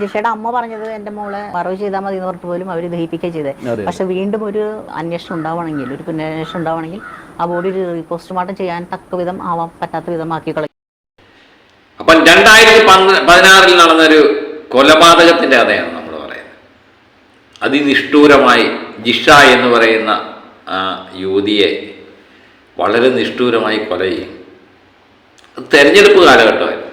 ജിഷയുടെ അമ്മ പറഞ്ഞത് എൻ്റെ മോളെ മറവ് ചെയ്താൽ മതി എന്ന് പറഞ്ഞിട്ട് പോലും അവർ ദഹിപ്പിക്കുക ചെയ്തത്. പക്ഷെ വീണ്ടും ഒരു അന്വേഷണം ഉണ്ടാവണമെങ്കിൽ, ഒരു പുനരന്വേഷണം ഉണ്ടാവണമെങ്കിൽ ആ ബോഡി പോസ്റ്റ്മോർട്ടം ചെയ്യാൻ തക്ക വിധം ആവാൻ പറ്റാത്ത വിധമാക്കി കളയും. അപ്പം 2016 നടന്നൊരു കൊലപാതകത്തിൻ്റെ കഥയാണ് നമ്മൾ പറയുന്നത്. അതിനിഷ്ഠൂരമായി ജിഷ എന്ന് പറയുന്ന ആ യുവതിയെ വളരെ നിഷ്ഠൂരമായി കൊല ചെയ്യും. തെരഞ്ഞെടുപ്പ് കാലഘട്ടമായിരുന്നു,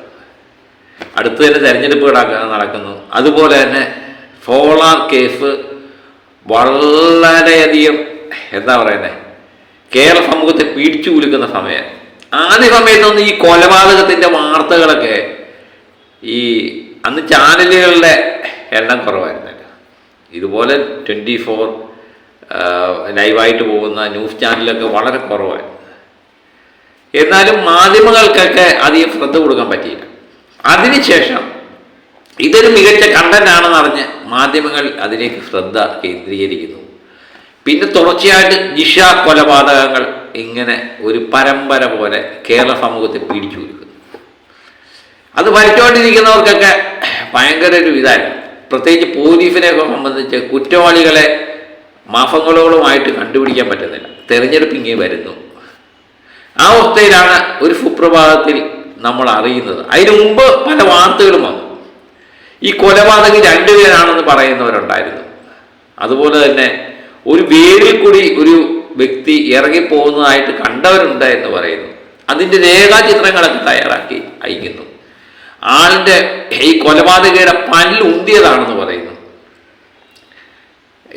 അടുത്ത് തന്നെ തെരഞ്ഞെടുപ്പ് നടക്കുന്നു. അതുപോലെ തന്നെ സോളാർ കേസ് വളരെയധികം എന്താ പറയുന്നത്, കേരള സമൂഹത്തെ പിടിച്ചു കുലുക്കുന്ന സമയം. ആദ്യ സമയത്തൊന്നും ഈ കൊലപാതകത്തിൻ്റെ വാർത്തകളൊക്കെ ഈ അന്ന് ചാനലുകളുടെ എണ്ണം കുറവായിരുന്നല്ലോ. ഇതുപോലെ 24 ലൈവായിട്ട് പോകുന്ന ന്യൂസ് ചാനലൊക്കെ വളരെ കുറവായിരുന്നു. എന്നാലും മാധ്യമങ്ങൾക്കൊക്കെ അധികം ശ്രദ്ധ കൊടുക്കാൻ പറ്റിയില്ല. അതിനുശേഷം ഇതൊരു മികച്ച കണ്ടന്റ് ആണെന്ന് അറിഞ്ഞ് മാധ്യമങ്ങൾ അതിലേക്ക് ശ്രദ്ധ കേന്ദ്രീകരിക്കുന്നു. പിന്നെ തുടർച്ചയായിട്ട് ജിഷ കൊലപാതകങ്ങൾ ഇങ്ങനെ ഒരു പരമ്പര പോലെ കേരള സമൂഹത്തെ പിടിച്ചു കൊടുക്കുന്നു. അത് ഭരിച്ചുകൊണ്ടിരിക്കുന്നവർക്കൊക്കെ ഭയങ്കര ഒരു ഇതായിരുന്നു. പ്രത്യേകിച്ച് പോലീസിനെയൊക്കെ സംബന്ധിച്ച് കുറ്റവാളികളെ മാസങ്ങളോളമായിട്ട് കണ്ടുപിടിക്കാൻ പറ്റുന്നില്ല. തെരഞ്ഞെടുപ്പ് ഇങ്ങനെ വരുന്നു. ആ അവസ്ഥയിലാണ് ഒരു സുപ്രഭാതത്തിൽ നമ്മൾ അറിയുന്നത്. അതിനു മുമ്പ് പല വാർത്തകളും വന്നു. ഈ കൊലപാതകി 2 പേരാണെന്ന് പറയുന്നവരുണ്ടായിരുന്നു. അതുപോലെ തന്നെ ഒരു വേരിൽ കൂടി ഒരു വ്യക്തി ഇറങ്ങിപ്പോകുന്നതായിട്ട് കണ്ടവരുണ്ട് എന്ന് പറയുന്നു. അതിൻ്റെ രേഖാചിത്രങ്ങളൊക്കെ തയ്യാറാക്കി അയക്കുന്നു. ആളിൻ്റെ ഈ കൊലപാതകയുടെ പല്ലുന്തിയതാണെന്ന് പറയുന്നു.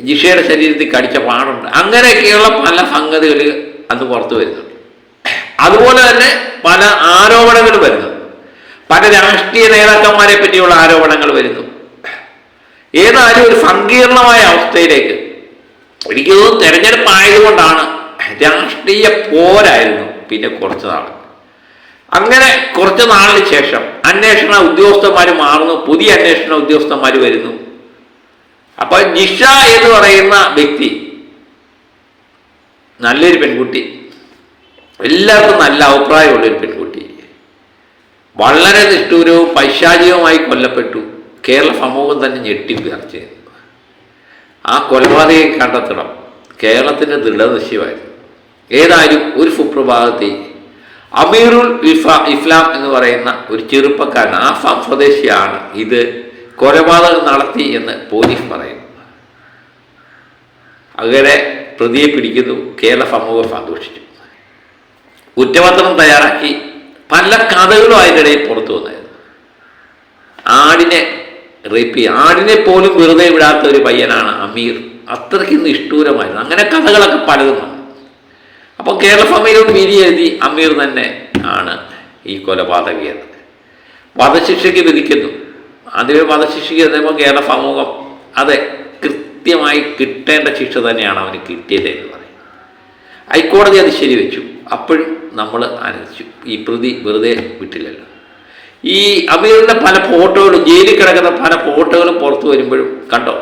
ജിഷയുടെ ശരീരത്തിൽ കടിച്ച പാടുണ്ട്. അങ്ങനെയൊക്കെയുള്ള പല സംഗതികൾ അന്ന് പുറത്തു വരുന്നുണ്ട്. അതുപോലെ തന്നെ പല ആരോപണങ്ങൾ വരുന്നു. പല രാഷ്ട്രീയ നേതാക്കന്മാരെ പറ്റിയുള്ള ആരോപണങ്ങൾ വരുന്നു. ഏതായാലും ഒരു സങ്കീർണമായ അവസ്ഥയിലേക്ക്, എനിക്ക് തോന്നുന്നു തെരഞ്ഞെടുപ്പ് ആയതുകൊണ്ടാണ്, രാഷ്ട്രീയ പോരായിരുന്നു പിന്നെ കുറച്ച് നാൾ. അങ്ങനെ കുറച്ച് നാളിന് ശേഷം അന്വേഷണ ഉദ്യോഗസ്ഥന്മാർ മാറുന്നു, പുതിയ അന്വേഷണ ഉദ്യോഗസ്ഥന്മാർ വരുന്നു. അപ്പോൾ ജിഷ എന്ന് പറയുന്ന വ്യക്തി നല്ലൊരു പെൺകുട്ടി, എല്ലാവർക്കും നല്ല അഭിപ്രായമുള്ളൊരു പെൺകുട്ടി, വളരെ നിഷ്ഠൂരവും പൈശാചികവുമായി കൊല്ലപ്പെട്ടു. കേരള സമൂഹം തന്നെ ഞെട്ടിപ്പിറച്ചു. ആ കൊലപാതകയെ കണ്ടെത്തണം കേരളത്തിൻ്റെ ദൃഢനിശ്ചയമായിരുന്നു. ഏതായാലും ഒരു സുപ്രഭാതത്തിൽ അമീറുൽ ഇസ്ലാം എന്ന് പറയുന്ന ഒരു ചെറുപ്പക്കാരൻ, ആസാം സ്വദേശിയാണ്, ഇത് കൊലപാതകം നടത്തി എന്ന് പോലീസ് പറയുന്നു. അങ്ങനെ പ്രതിയെ പിടിക്കുന്നു. കേരള സമൂഹം സന്തോഷിച്ചു. കുറ്റപത്രം തയ്യാറാക്കി പല കഥകളും അതിൻ്റെ ഇടയിൽ പുറത്തു വന്നായിരുന്നു. ആടിനെ റേപ്പ് ചെയ്യുക, ആടിനെ പോലും വെറുതെ വിടാത്ത ഒരു പയ്യനാണ് അമീർ. അത്രയ്ക്ക് നിഷ്ഠൂരമായിരുന്നു. അങ്ങനെ കഥകളൊക്കെ പലതും വന്നു. അപ്പം കേരള സമൂഹം വിധി എഴുതി അമീർ തന്നെ ആണ് ഈ കൊലപാതകയത്. വധശിക്ഷയ്ക്ക് വിധിക്കുന്നു. അതിൽ വധശിക്ഷയ്ക്ക് എത്തുമ്പോൾ കേരള സമൂഹം അതെ കൃത്യമായി കിട്ടേണ്ട ശിക്ഷ തന്നെയാണ് അവന് കിട്ടിയത് എന്ന് പറയും. ഹൈക്കോടതി അത് ശരിവെച്ചു. അപ്പോഴും നമ്മൾ അനുവദിച്ചു. ഈ പ്രതി വെറുതെ വിട്ടില്ലല്ലോ. ഈ അമീറിൻ്റെ പല ഫോട്ടോകളും, ജയിലിൽ കിടക്കുന്ന പല ഫോട്ടോകളും പുറത്തു വരുമ്പോഴും കണ്ടോ,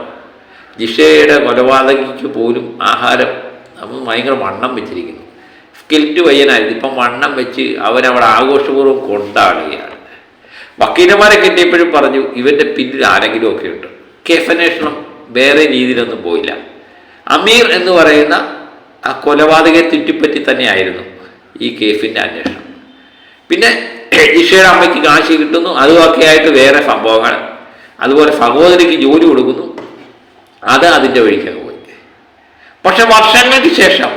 ജിഷയുടെ കൊലപാതകിക്ക് പോലും ആഹാരം നമ്മൾ ഭയങ്കര വണ്ണം വെച്ചിരിക്കുന്നു. സ്കെൽറ്റ് പയ്യനായിരുന്നു, ഇപ്പം വണ്ണം വെച്ച് അവനവിടെ ആഘോഷപൂർവ്വം കൊണ്ടാടുകയാണ്. വക്കീലന്മാരെ കിട്ടിയപ്പോഴും പറഞ്ഞു ഇവൻ്റെ പിന്നിൽ ആരെങ്കിലും ഒക്കെ ഉണ്ട്. കേസന്വേഷണം വേറെ രീതിയിലൊന്നും പോയില്ല. അമീർ എന്ന് പറയുന്ന ആ കൊലപാതകയെ ചുറ്റിപ്പറ്റി തന്നെയായിരുന്നു ഈ കേസിൻ്റെ അന്വേഷണം. പിന്നെ ജിഷയുടെ അമ്മയ്ക്ക് കാശ് കിട്ടുന്നു, അതുമൊക്കെ ആയിട്ട് വേറെ സംഭവങ്ങൾ. അതുപോലെ സഹോദരിക്ക് ജോലി കൊടുക്കുന്നു, അത് അതിൻ്റെ വഴിക്കങ്ങ് പോയി. പക്ഷെ വർഷങ്ങൾക്ക് ശേഷം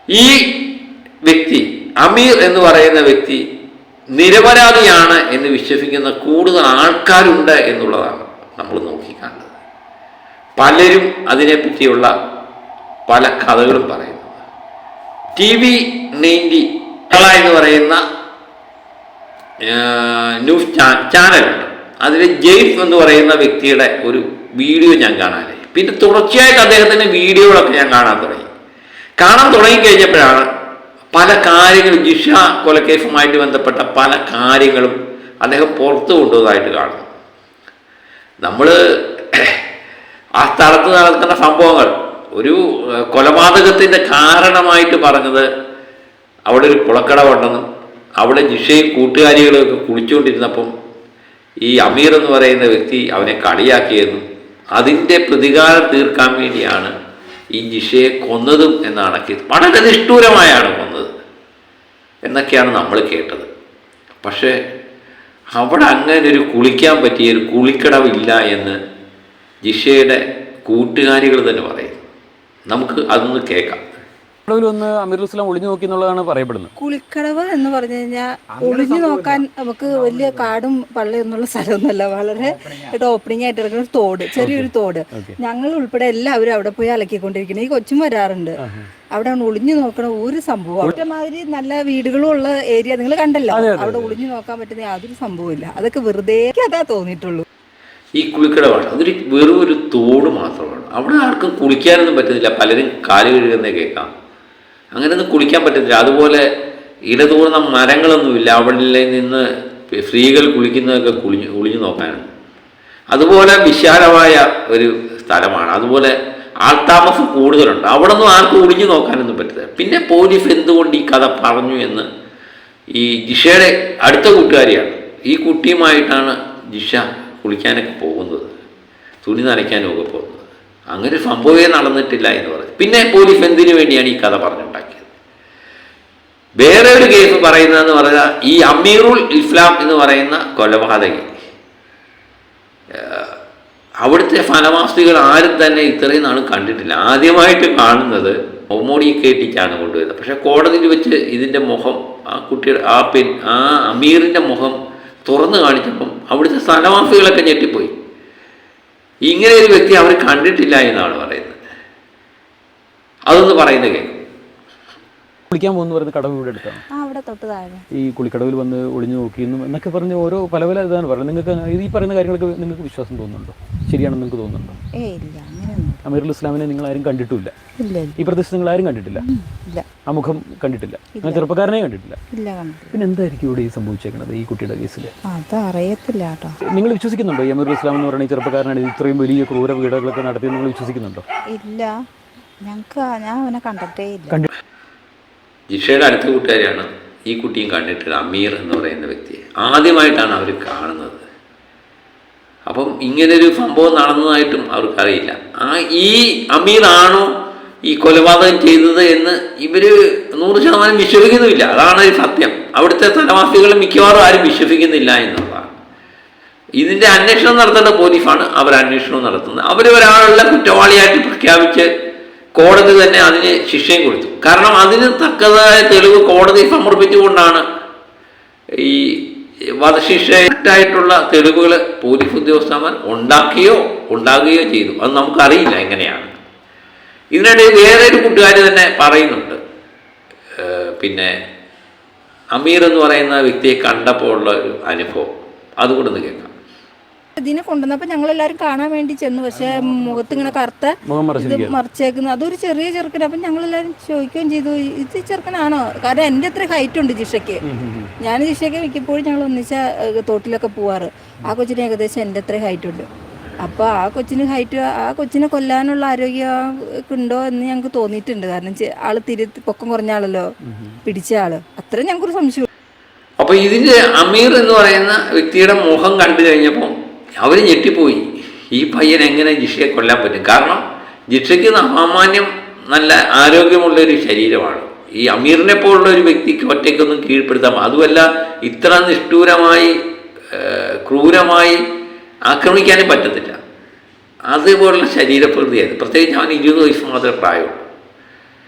ഈ വ്യക്തി, അമീർ എന്ന് പറയുന്ന വ്യക്തി നിരപരാധിയാണ് എന്ന് വിശ്വസിക്കുന്ന കൂടുതൽ ആൾക്കാരുണ്ട് എന്നുള്ളതാണ് നമ്മൾ നോക്കിക്കാണുന്നത്. പലരും അതിനെപ്പറ്റിയുള്ള പല കഥകളും പറയുന്നു. TV90 എന്ന് പറയുന്ന ന്യൂസ് ചാനലുണ്ട്. അതിൽ ജെയ്ഫ് എന്ന് പറയുന്ന വ്യക്തിയുടെ ഒരു വീഡിയോ ഞാൻ കാണാനായി. പിന്നെ തുടർച്ചയായിട്ട് അദ്ദേഹത്തിൻ്റെ വീഡിയോകളൊക്കെ ഞാൻ കാണാൻ തുടങ്ങിക്കഴിഞ്ഞപ്പോഴാണ് പല കാര്യങ്ങളും, ജിഷ കൊലക്കേസുമായിട്ട് ബന്ധപ്പെട്ട പല കാര്യങ്ങളും അദ്ദേഹം പുറത്തു കൊണ്ടുവന്നതായിട്ട് കാണുന്നു. നമ്മൾ ആ സ്ഥലത്ത് നടക്കുന്ന സംഭവങ്ങൾ, ഒരു കൊലപാതകത്തിൻ്റെ കാരണമായിട്ട് പറഞ്ഞത് അവിടെ ഒരു കുളക്കടവുണ്ടെന്നും അവിടെ ജിഷയും കൂട്ടുകാരികളൊക്കെ കുളിച്ചുകൊണ്ടിരുന്നപ്പം ഈ അമീർ എന്ന് പറയുന്ന വ്യക്തി അവനെ കളിയാക്കിയതും അതിൻ്റെ പ്രതികാരം തീർക്കാൻ വേണ്ടിയാണ് ഈ ജിഷയെ കൊന്നതും എന്നാണ് വളരെ നിഷ്ഠൂരമായാണ് കൊന്നത് എന്നൊക്കെയാണ് നമ്മൾ കേട്ടത്. പക്ഷേ അവിടെ അങ്ങനെ ഒരു കുളിക്കാൻ പറ്റിയ ഒരു കുളിക്കടവില്ല എന്ന് ജിഷയുടെ കൂട്ടുകാരികൾ തന്നെ പറയുന്നു. നമുക്ക് അതൊന്ന് കേൾക്കാം. ഒന്ന് അമീറുൽ ഇസ്ലാം ഒളിഞ്ഞു നോക്കി എന്നുള്ളതാണ് പറയപ്പെടുന്നത്. കുളിക്കടവ് എന്ന് പറഞ്ഞു കഴിഞ്ഞാൽ ഒളിഞ്ഞു നോക്കാൻ നമുക്ക് വലിയ കാടും പള്ളിയൊന്നുള്ള സ്ഥലമൊന്നുമല്ല. വളരെ ഓപ്പണിംഗ് ആയിട്ട് ഇറക്കുന്ന ഒരു തോട്, ചെറിയൊരു തോട്. ഞങ്ങൾ ഉൾപ്പെടെ എല്ലാവരും അവിടെ പോയി അലക്കിക്കൊണ്ടിരിക്കുന്നത്. ഈ കൊച്ചും വരാറുണ്ട്. അവിടെ ഒളിഞ്ഞു നോക്കണ ഒരു സംഭവം ഒറ്റമാതിരി നല്ല വീടുകളും ഉള്ള ഏരിയ നിങ്ങൾ കണ്ടല്ലോ. അവിടെ ഒളിഞ്ഞു നോക്കാൻ പറ്റുന്ന യാതൊരു സംഭവമില്ല. അതൊക്കെ വെറുതെ അതാ തോന്നിയിട്ടുള്ളൂ. ഈ കുളിക്കടവാണ്, അതൊരു വെറും ഒരു തോട് മാത്രമാണ്. അവിടെ ആർക്കും കുളിക്കാനൊന്നും പറ്റുന്നില്ല. പലരും കാല് കഴുകുന്നേ കേൾക്കാം. അങ്ങനെയൊന്നും കുളിക്കാൻ പറ്റത്തില്ല. അതുപോലെ ഇടതൂർന്ന മരങ്ങളൊന്നുമില്ല അവിടെ നിന്ന് സ്ത്രീകൾ കുളിക്കുന്നതൊക്കെ ഒളിഞ്ഞു നോക്കാനാണ്. അതുപോലെ വിശാലമായ ഒരു സ്ഥലമാണ്. അതുപോലെ ആൾതാമസം കൂടുതലുണ്ട്. അവിടെ ഒന്നും ആർക്കും ഒളിഞ്ഞു നോക്കാനൊന്നും പറ്റില്ല. പിന്നെ പോലീസ് എന്തുകൊണ്ട് ഈ കഥ പറഞ്ഞു എന്ന് ഈ ജിഷയുടെ അടുത്ത കൂട്ടുകാരിയാണ്. ഈ കുട്ടിയുമായിട്ടാണ് ജിഷ കുളിക്കാനൊക്കെ പോകുന്നത്, തുണി നനയ്ക്കാനും ഒക്കെ പോകുന്നത്. അങ്ങനെ ഒരു സംഭവമേ നടന്നിട്ടില്ല എന്ന് പറഞ്ഞു. പിന്നെ പോലീസ് എന്തിനു വേണ്ടിയാണ് ഈ കഥ പറഞ്ഞുണ്ടാക്കിയത്? വേറെ ഒരു കേസ് പറയുന്നതെന്ന് പറഞ്ഞാൽ ഈ അമീറുൽ ഇസ്ലാം എന്ന് പറയുന്ന കൊലപാതകി, അവിടുത്തെ ഫലവാസികൾ ആരും തന്നെ ഇത്രയും നാളും കണ്ടിട്ടില്ല. ആദ്യമായിട്ട് കാണുന്നത് ഒമോടി കേട്ടിച്ചാണ് കൊണ്ടുവരുന്നത്. പക്ഷെ കോടതിയിൽ വെച്ച് ഇതിൻ്റെ മുഖം ആ കുട്ടിയുടെ ആ അമീറിൻ്റെ മുഖം തുറന്നു കാണിച്ചപ്പം അവിടുത്തെ സ്ഥലവാസികളൊക്കെ ഞെട്ടിപ്പോയി. ഇങ്ങനെ ഒരു വ്യക്തി അവർ കണ്ടിട്ടില്ല എന്നാണ് പറയുന്നത്. അതൊന്ന് പറയുന്നത് കേൾക്കും. കുളിക്കാൻ പോകുന്ന പറയുന്ന കടവ് ഇവിടെ അടുത്താണ്. അവിടെ തൊട്ട് താഴെ ഈ കുളിക്കടവിൽ വന്ന് ഒളിഞ്ഞു നോക്കിയെന്നും എന്നൊക്കെ പറഞ്ഞ് ഓരോ പല പല ഇതാണ് പറയുന്നത്. നിങ്ങൾക്ക് ഈ പറയുന്ന കാര്യങ്ങളൊക്കെ നിങ്ങൾക്ക് വിശ്വാസം തോന്നുന്നുണ്ടോ? ശരിയാണെന്ന് നിങ്ങൾക്ക് തോന്നുന്നുണ്ടോ? അമീറുൽ ഇസ്ലാമിനെ നിങ്ങൾ ആരും കണ്ടിട്ടില്ല. ഈ പ്രദേശത്ത് നിങ്ങൾ ആരും കണ്ടിട്ടില്ല. ആ മുഖം കണ്ടിട്ടില്ല. ആ ചെറുപ്പക്കാരനെ കണ്ടിട്ടില്ല. പിന്നെ എന്തായിരിക്കും ഇവിടെ ഈ സംഭവിച്ചേക്കുന്നത് ഈ കുട്ടിയുടെ കേസിൽ? അതറിയത്തില്ല കേട്ടോ. നിങ്ങൾ വിശ്വസിക്കുന്നുണ്ടോ ഈ അമീറുൽ ഇസ്ലാം എന്ന് പറയുന്ന ഈ ചെറുപ്പക്കാരനാണ് ഇത്രയും വലിയ ക്രൂര പീഡകളൊക്കെ നടത്തിയത് നിങ്ങൾ വിശ്വസിക്കുന്നുണ്ടോ? ഇല്ല, ഞാൻ അവനെ കണ്ടിട്ടേ ഇല്ല. ജിഷയുടെ അടുത്ത കൂട്ടുകാരിയാണ് ഈ കുട്ടിയും കണ്ടിട്ടില്ല. അമീർ എന്ന് പറയുന്ന വ്യക്തിയെ ആദ്യമായിട്ടാണ് അവർ കാണുന്നത്. അപ്പം ഇങ്ങനൊരു സംഭവം നടന്നതായിട്ടും അവർക്കറിയില്ല. ഈ അമീർ ആണോ ഈ കൊലപാതകം ചെയ്തത് എന്ന് ഇവർ 100% വിശ്വസിക്കുന്നുമില്ല. അതാണ് ഒരു സത്യം. അവിടുത്തെ സ്ഥലവാസികൾ മിക്കവാറും ആരും വിശ്വസിക്കുന്നില്ല എന്നുള്ളതാണ്. ഇതിൻ്റെ അന്വേഷണം നടത്തേണ്ട പോലീസാണ്. അവർ അന്വേഷണം നടത്തുന്നത്. അവർ ഒരാളുടെ കുറ്റവാളിയായിട്ട് പ്രഖ്യാപിച്ച് കോടതി തന്നെ അതിന് ശിക്ഷയും കൊടുത്തു. കാരണം അതിന് തക്കതായ തെളിവ് കോടതി സമർപ്പിച്ചുകൊണ്ടാണ് ഈ വധശിക്ഷയായിട്ടുള്ള തെളിവുകൾ പോലീസ് ഉദ്യോഗസ്ഥന്മാർ ഉണ്ടാകുകയോ ചെയ്തു. അത് നമുക്കറിയില്ല എങ്ങനെയാണ്. ഇതിനിടയിൽ വേറെ ഒരു കൂട്ടുകാർ തന്നെ പറയുന്നുണ്ട്. പിന്നെ അമീർ എന്ന് പറയുന്ന വ്യക്തിയെ കണ്ടപ്പോൾ ഉള്ള ഒരു അനുഭവം അതുകൊണ്ടൊന്ന് കേൾക്കാം. ഇതിനെ കൊണ്ടുവന്നപ്പോൾ ഞങ്ങളെല്ലാവരും കാണാൻ വേണ്ടി ചെന്നു. പക്ഷെ മുഖത്ത് ഇങ്ങനെ കറുത്ത ഇത് മറിച്ചേക്കുന്നത് അതൊരു ചെറിയ ചെറുക്കൻ. അപ്പം ഞങ്ങളെല്ലാവരും ചോദിക്കുകയും ചെയ്തു, ഇത് ചെറുക്കനാണോ? കാരണം എൻ്റെ അത്ര ഹൈറ്റ് ഉണ്ട് ജിഷയ്ക്ക്. ഞാൻ ജിഷയ്ക്ക് മിക്കപ്പോഴും ഞങ്ങൾ ഒന്നിച്ച തോട്ടിലൊക്കെ പോവാറ്. ആ കൊച്ചിന് ഏകദേശം എൻ്റെ അത്ര ഹൈറ്റ് ഉണ്ട്. അപ്പോൾ ആ കൊച്ചിനെ കൊല്ലാനുള്ള ആരോഗ്യം ഉണ്ടോ എന്ന് ഞങ്ങൾക്ക് തോന്നിയിട്ടുണ്ട്. കാരണം ആള് പൊക്കം കുറഞ്ഞ ആളല്ലോ പിടിച്ച ആള്. അത്ര ഞങ്ങൾക്കൊരു സംശയം. അപ്പോൾ ഇതിൻ്റെ അമീർ എന്ന് പറയുന്ന വ്യക്തിയുടെ മുഖം കണ്ടു കഴിഞ്ഞപ്പോൾ അവർ ഞെട്ടിപ്പോയി. ഈ പയ്യൻ എങ്ങനെ ജിഷയെ കൊല്ലാൻ പറ്റും? കാരണം ജിഷയ്ക്ക് സാമാന്യം നല്ല ആരോഗ്യമുള്ളൊരു ശരീരമാണ്. ഈ അമീറിനെ പോലുള്ള ഒരു വ്യക്തിക്ക് ഒറ്റയ്ക്കൊന്നും കീഴ്പ്പെടുത്താം. അതുമല്ല ഇത്ര നിഷ്ഠൂരമായി ക്രൂരമായി ആക്രമിക്കാനും പറ്റത്തില്ല. അതുപോലുള്ള ശരീരപ്രകൃതിയായത്. പ്രത്യേകിച്ച് അവന് 20 വയസ്സ് മാത്രമേ പ്രായമുള്ളൂ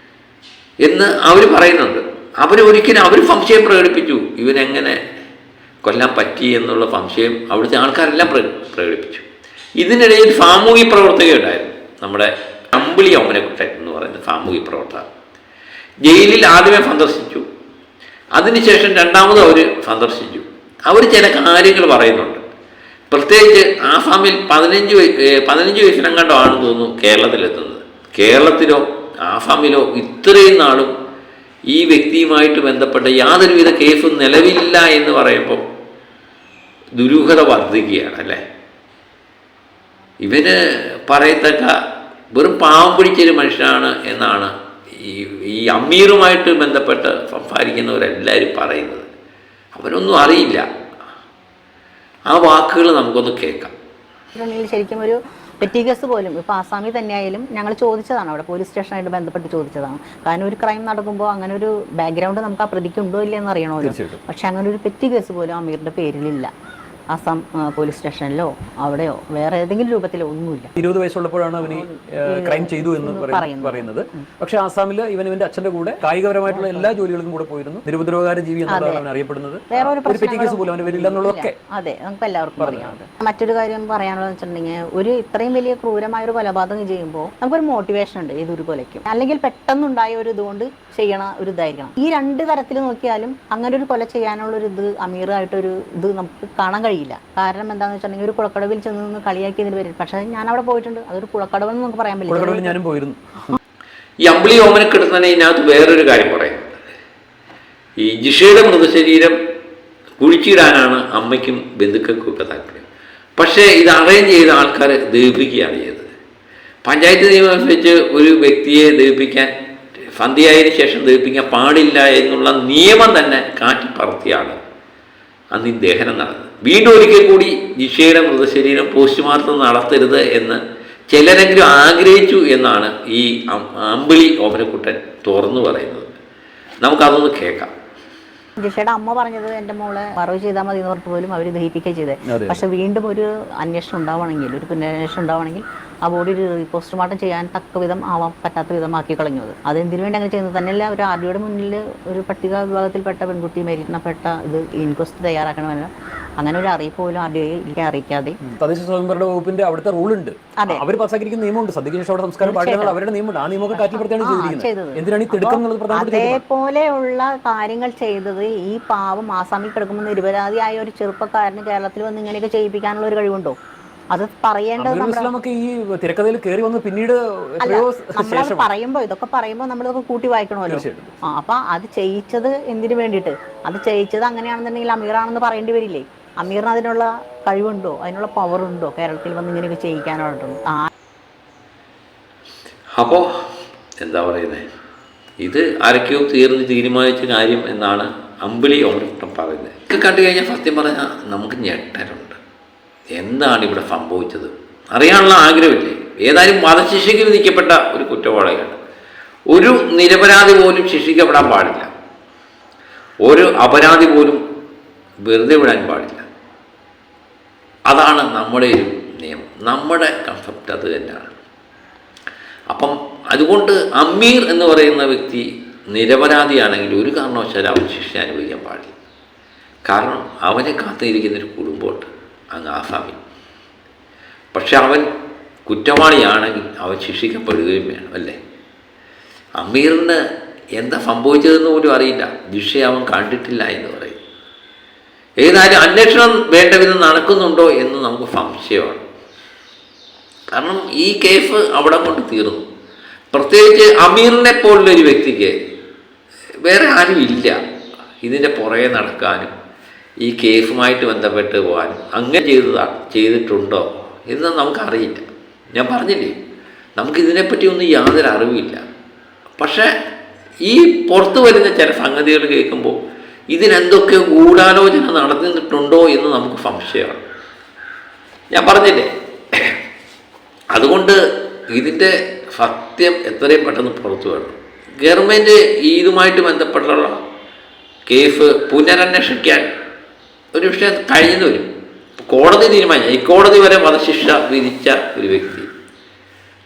എന്ന് അവർ പറയുന്നുണ്ട്. അവർ സംശയം പ്രകടിപ്പിച്ചു ഇവനെങ്ങനെ കൊല്ലാൻ പറ്റി എന്നുള്ള സംശയം അവിടുത്തെ ആൾക്കാരെല്ലാം പ്രകടിപ്പിച്ചു. ഇതിനിടയിൽ സാമൂഹ്യ പ്രവർത്തകയുണ്ടായിരുന്നു. നമ്മുടെ അമ്പിളി ഓമനക്കുട്ടൻ എന്ന് പറയുന്ന സാമൂഹ്യ പ്രവർത്തകർ ജയിലിൽ ആദ്യമേ സന്ദർശിച്ചു. അതിനുശേഷം രണ്ടാമതും അവർ സന്ദർശിച്ചു. അവർ ചില കാര്യങ്ങൾ പറയുന്നുണ്ട്. പ്രത്യേകിച്ച് ആസാമിൽ 15 വയസ്സിനെങ്ങാണ്ടോ ആണെന്ന് തോന്നുന്നു കേരളത്തിലെത്തുന്നത്. കേരളത്തിലോ ആസാമിലോ ഇത്രയും നാളും ഈ വ്യക്തിയുമായിട്ട് ബന്ധപ്പെട്ട യാതൊരുവിധ കേസും നിലവിലില്ല എന്ന് പറയുമ്പോൾ ദുരൂഹത വർദ്ധിക്കുകയാണ് അല്ലേ? ഇവന് പറയത്തക്ക വെറും പാവം പിടിച്ചൊരു മനുഷ്യനാണ് എന്നാണ് ഈ അമീറുമായിട്ട് ബന്ധപ്പെട്ട് സംസാരിക്കുന്നവരെല്ലാവരും പറയുന്നത്. അവനൊന്നും അറിയില്ല. ആ വാക്കുകൾ നമുക്കൊന്ന് കേൾക്കാം. ശരിക്കും ഒരു പെറ്റി കേസ് പോലും ഇപ്പോൾ ആസാമിൽ തന്നെയായാലും ഞങ്ങൾ ചോദിച്ചതാണ്, അവിടെ പോലീസ് സ്റ്റേഷനായിട്ട് ബന്ധപ്പെട്ട് ചോദിച്ചതാണ്. കാരണം ഒരു ക്രൈം നടക്കുമ്പോൾ അങ്ങനെ ഒരു ബാക്ക്ഗ്രൗണ്ട് നമുക്ക് ആ പ്രതിക്ക് ഉണ്ടോ ഇല്ലയെന്ന് അറിയണമല്ലോ. പക്ഷെ അങ്ങനെ ഒരു പെറ്റി കേസ് പോലും അമീറിന്റെ പേരിലില്ല ആസാം പോലീസ് സ്റ്റേഷനിലോ അവിടെയോ വേറെ ഏതെങ്കിലും രൂപത്തിലോ ഒന്നുമില്ല. 20 വയസ്സുള്ളപ്പോഴാണ് അവന് ക്രൈം ചെയ്തു എന്ന് പറയുന്നത്. പക്ഷെ ആസാമിൽ ഇവന്റെ അച്ഛന്റെ കൂടെ കായികപരമായിട്ടുള്ള എല്ലാ ജോലികൾക്കും കൂടെ പോയിരുന്നു. നിരുപദ്രവകാര ജീവി എന്നാണ് അവൻ അറിയപ്പെടുന്നത്. വേറെ പെറ്റി കേസ് പോലും അവന് വരില്ല എന്നുള്ളതൊക്കെ അതെ നമുക്ക് എല്ലാവർക്കും അറിയാം. മറ്റൊരു കാര്യം പറയാനുള്ളത് വെച്ചിട്ടുണ്ടെങ്കിൽ ഒരു ഇത്രയും വലിയ ക്രൂരമായ ഒരു കൊലപാതകം ചെയ്യുമ്പോൾ നമുക്കൊരു മോട്ടിവേഷൻ ഉണ്ട് ഏതൊരു കൊലയ്ക്കും. അല്ലെങ്കിൽ പെട്ടെന്നുണ്ടായ ഒരു ഇതുകൊണ്ട് ചെയ്യണ ഒരു ഇതായിരിക്കണം. ഈ 2 തരത്തിൽ നോക്കിയാലും അങ്ങനെ ഒരു കൊല ചെയ്യാനുള്ള ഒരു ഇത് അമീറായിട്ടൊരു ഇത് നമുക്ക് കാണാൻ കഴിയില്ല. കാരണം എന്താണെന്ന് വെച്ചിട്ടുണ്ടെങ്കിൽ ഒരു കുളക്കടവിൽ ചെന്ന് നിന്ന് കളിയാക്കിയതിന് പേര്. പക്ഷേ ഞാൻ അവിടെ പോയിട്ടുണ്ട്, അതൊരു കുളക്കടവെന്ന് നമുക്ക് പറയാൻ പറ്റില്ല. ഞാനും പോയിരുന്നു. ഈ അമ്പിളി ഓമനക്കെടുത്തന്നെ ഇതിനകത്ത് വേറൊരു കാര്യം പറയുന്നത്, ഈ ജിഷയുടെ മൃതശരീരം കുഴിച്ചിടാനാണ് അമ്മയ്ക്കും ബന്ധുക്കൾക്കും ഒക്കെ താല്പര്യം. പക്ഷേ ഇത് അറേഞ്ച് ചെയ്ത ആൾക്കാർ ദഹിപ്പിക്കുകയാണ് ചെയ്തത്. പഞ്ചായത്ത് നിയമം അനുസരിച്ച് ഒരു വ്യക്തിയെ ദഹിപ്പിക്കാൻ സന്ധ്യയായതിനു ശേഷം ദഹിപ്പിക്കാൻ പാടില്ല എന്നുള്ള നിയമം തന്നെ കാറ്റിപ്പറത്തിയാണ് അന്ന് ഈ ദഹനം നടന്നത്. വീണ്ടും ഒരിക്കൽ കൂടി ജിഷയുടെ മൃതശരീരം പോസ്റ്റ്മോർട്ടം നടത്തരുത് എന്ന് ചിലരെങ്കിലും ആഗ്രഹിച്ചു എന്നാണ് ഈ അമ്പിളി ഓമനക്കുട്ടൻ തുറന്നു പറയുന്നത്. നമുക്കതൊന്ന് കേൾക്കാം. ജിഷയുടെ അമ്മ പറഞ്ഞത് എൻ്റെ മോളെ മറവ് ചെയ്താൽ മതി എന്ന് പറഞ്ഞിട്ട് പോലും അവർ ദഹിപ്പിക്കുക ചെയ്തത്. പക്ഷെ വീണ്ടും ഒരു അന്വേഷണം ഉണ്ടാവണമെങ്കിൽ, ഒരു പുനരന്വേഷണം ഉണ്ടാവണമെങ്കിൽ ആ ബോഡി പോസ്റ്റ്മോർട്ടം ചെയ്യാൻ തക്ക വിധം ആവാൻ പറ്റാത്ത വിധമാക്കി കളഞ്ഞത്. അതെന്തിനു വേണ്ടി അങ്ങനെ ചെയ്യുന്നത് തന്നെയല്ല. ഒരു ആർഡിയുടെ മുന്നിൽ ഒരു പട്ടിക വിഭാഗത്തിൽപ്പെട്ട പെൺകുട്ടി മരണപ്പെട്ട ഇത് ഇൻക്വസ്റ്റ് തയ്യാറാക്കണമല്ല, അങ്ങനെ ഒരു അറിയിപ്പ് പോലും ആർഡിയെ അറിയിക്കാതെ തദ്ദേശ സ്വയംഭരണ വകുപ്പിന്റെ അവിടുത്തെ റൂൾ ഉണ്ട്, അവർ പാസ്സാക്കിയിരിക്കുന്ന നിയമമുണ്ട്. സദ്യക്ക് ശേഷം അവിടെ സംസ്കാരം പാടില്ല, അവരുടെ നിയമമുണ്ട്. ആ നിയമമൊക്കെ കാറ്റിൽപ്പെടുത്തിയാണ് ചെയ്തിരിക്കുന്നത്. എന്തിനാണ് ഈ തിടുക്കം? അതേപോലെയുള്ള കാര്യങ്ങൾ ചെയ്തത് ഈ പാവം ആസാമിൽ കിടക്കുമ്പോൾ നിരപരാധിയായ ഒരു ചെറുപ്പക്കാരന് കേരളത്തിൽ വന്ന് ഇങ്ങനെയൊക്കെ ചെയ്യിപ്പിക്കാനുള്ള ഒരു കഴിവുണ്ടോ? അത് പറയേണ്ടത് ഇതൊക്കെ പറയുമ്പോൾ നമ്മളിതൊക്കെ കൂട്ടി വായിക്കണമല്ലോ. അപ്പൊ അത് ചെയ്യിച്ചത് എന്തിനു വേണ്ടിയിട്ട്? അത് ചെയ്യിച്ചത് അങ്ങനെയാണെന്നുണ്ടെങ്കിൽ അമീറാണെന്ന് പറയേണ്ടി വരില്ലേ? അമീറിന് അതിനുള്ള കഴിവുണ്ടോ, അതിനുള്ള പവർ ഉണ്ടോ കേരളത്തിൽ വന്ന് ഇങ്ങനെയൊക്കെ ചെയ്യിക്കാനായിട്ടുണ്ടോ? അപ്പോൾ എന്താ പറയുന്നത്, ഇത് ആരൊക്കെയോ തീരുമാനിച്ച കാര്യം എന്നാണ് അമ്പിളി ഓമനക്കുട്ടൻ പറയുന്നത്. ഇതൊക്കെ കണ്ടു കഴിഞ്ഞാൽ സത്യം പറഞ്ഞാൽ നമുക്ക് ഞെട്ടലുണ്ട്. എന്താണ് ഇവിടെ സംഭവിച്ചത് അറിയാനുള്ള ആഗ്രഹമില്ലേ? ഏതായാലും വധശിക്ഷയ്ക്ക് വിധിക്കപ്പെട്ട ഒരു കുറ്റവാളിയാണ്. ഒരു നിരപരാധി പോലും ശിക്ഷിക്കപ്പെടാൻ പാടില്ല, ഒരു അപരാധി പോലും വെറുതെ വിടാൻ പാടില്ല. അതാണ് നമ്മുടെ ഒരു നിയമം, നമ്മുടെ കൺസെപ്റ്റ് അത് തന്നെയാണ്. അപ്പം അതുകൊണ്ട് അമീർ എന്ന് പറയുന്ന വ്യക്തി നിരപരാധിയാണെങ്കിൽ ഒരു കാരണവശാലും അവൻ ശിക്ഷ അനുഭവിക്കാൻ പാടില്ല. കാരണം അവനെ കാത്തിരിക്കുന്നൊരു കുടുംബമുണ്ട് അങ്ങ് ആസാമിൽ. പക്ഷെ അവൻ കുറ്റവാളിയാണെങ്കിൽ അവൻ ശിക്ഷിക്കപ്പെടുകയും വേണം, അല്ലേ? അമീറിന് എന്താ സംഭവിച്ചതെന്ന് പോലും അറിയില്ല. ജിഷ അവൻ കണ്ടിട്ടില്ല എന്ന് പറയും. ഏതായാലും അന്വേഷണം വേണ്ട വിധം നടക്കുന്നുണ്ടോ എന്ന് നമുക്ക് സംശയമാണ്. കാരണം ഈ കേസ് അവിടെ കൊണ്ട് തീർന്നു. പ്രത്യേകിച്ച് അമീറിനെ പോലുള്ളൊരു വ്യക്തിക്ക് വേറെ ആരും ഇല്ല ഇതിൻ്റെ പുറകെ നടക്കാനും ഈ കേസുമായിട്ട് ബന്ധപ്പെട്ട് പോകാനും. അങ്ങനെ ചെയ്തിട്ടുണ്ടോ എന്ന് നമുക്കറിയില്ല. ഞാൻ പറഞ്ഞില്ലേ, നമുക്കിതിനെപ്പറ്റി ഒന്നും യാതൊരു അറിവില്ല. പക്ഷേ ഈ പുറത്തു വരുന്ന ചില സംഗതികൾ കേൾക്കുമ്പോൾ ഇതിനെന്തൊക്കെ ഗൂഢാലോചന നടന്നിട്ടുണ്ടോ എന്ന് നമുക്ക് സംശയമാണ്. ഞാൻ പറഞ്ഞില്ലേ, അതുകൊണ്ട് ഇതിൻ്റെ സത്യം എത്രയും പെട്ടെന്ന് പുറത്തു വരണം. ഗവൺമെൻറ് ഇതുമായിട്ട് ബന്ധപ്പെട്ടുള്ള കേസ് പുനരന്വേഷിക്കാൻ ഒരു വിഷയം കഴിഞ്ഞു വരും. കോടതി തീരുമാനിച്ചു, ഹൈക്കോടതി വരെ വധശിക്ഷ വിധിച്ച ഒരു വ്യക്തി.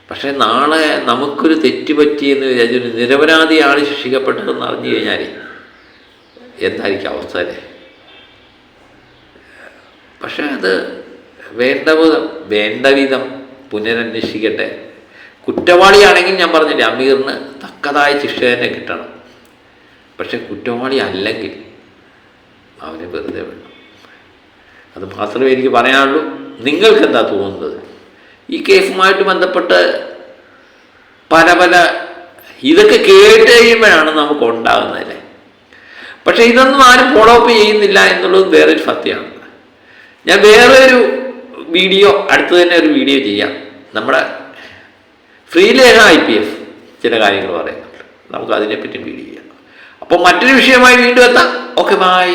പക്ഷേ നാളെ നമുക്കൊരു തെറ്റുപറ്റിയെന്ന് വിചാരിച്ചൊരു നിരപരാധിയാണ് ശിക്ഷിക്കപ്പെട്ടതെന്ന് അറിഞ്ഞു കഴിഞ്ഞാൽ എന്തായിരിക്കും അവസ്ഥ അല്ലേ? പക്ഷേ അത് വേണ്ട വിധം പുനരന്വേഷിക്കട്ടെ. കുറ്റവാളിയാണെങ്കിൽ ഞാൻ പറഞ്ഞില്ലേ, അമീറിന് തക്കതായ ശിക്ഷ തന്നെ കിട്ടണം. പക്ഷെ കുറ്റവാളി അല്ലെങ്കിൽ അവനെ വെറുതെ വേണം. അത് മാത്രമേ എനിക്ക് പറയാനുള്ളൂ. നിങ്ങൾക്ക് എന്താ തോന്നുന്നത്? ഈ കേസുമായിട്ട് ബന്ധപ്പെട്ട് പല ഇതൊക്കെ കേട്ട് കഴിയുമ്പോഴാണ് നമുക്ക് ഉണ്ടാകുന്നതല്ലേ. പക്ഷേ ഇതൊന്നും ആരും ഫോളോ അപ്പ് ചെയ്യുന്നില്ല എന്നുള്ളത് വേറൊരു സത്യമാണ്. ഞാൻ വേറൊരു വീഡിയോ അടുത്ത് തന്നെ ഒരു വീഡിയോ ചെയ്യാം. നമ്മുടെ ശ്രീലേഖ IPS ചില കാര്യങ്ങൾ പറയുന്നുണ്ട്. നമുക്ക് അതിനെപ്പറ്റി വീഡിയോ ചെയ്യാം. അപ്പോൾ മറ്റൊരു വിഷയമായി വീണ്ടും എത്താം. Okay, by.